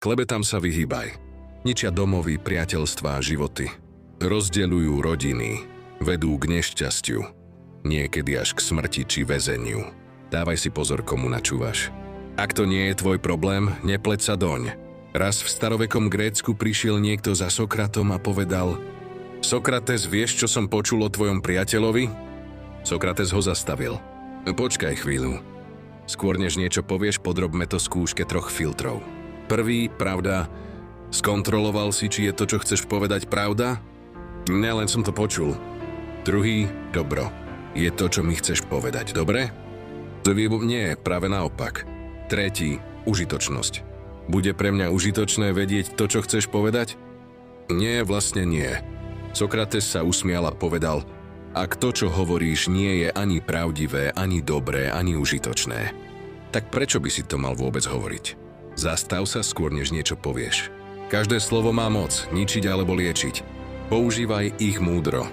Klebetám sa vyhýbaj. Ničia domovy, priateľstvá a životy. Rozdeľujú rodiny. Vedú k nešťastiu. Niekedy až k smrti či väzeniu. Dávaj si pozor, komu načúvaš. Ak to nie je tvoj problém, nepleť sa doň. Raz v starovekom Grécku prišiel niekto za Sokratom a povedal: Sokrates, vieš, čo som počul o tvojom priateľovi? Sokrates ho zastavil. Počkaj chvíľu. Skôr než niečo povieš, podrobme to skúške 3 filtrov. Prvý, pravda. Skontroloval si, či je to, čo chceš povedať, pravda? Len som to počul. Druhý, dobro. Je to, čo mi chceš povedať, dobre? Nie, práve naopak. Tretí, užitočnosť. Bude pre mňa užitočné vedieť to, čo chceš povedať? Nie, vlastne nie. Sokrates sa usmial a povedal: Ak to, čo hovoríš, nie je ani pravdivé, ani dobré, ani užitočné, tak prečo by si to mal vôbec hovoriť? Zastav sa skôr, než niečo povieš. Každé slovo má moc, ničiť alebo liečiť. Používaj ich múdro.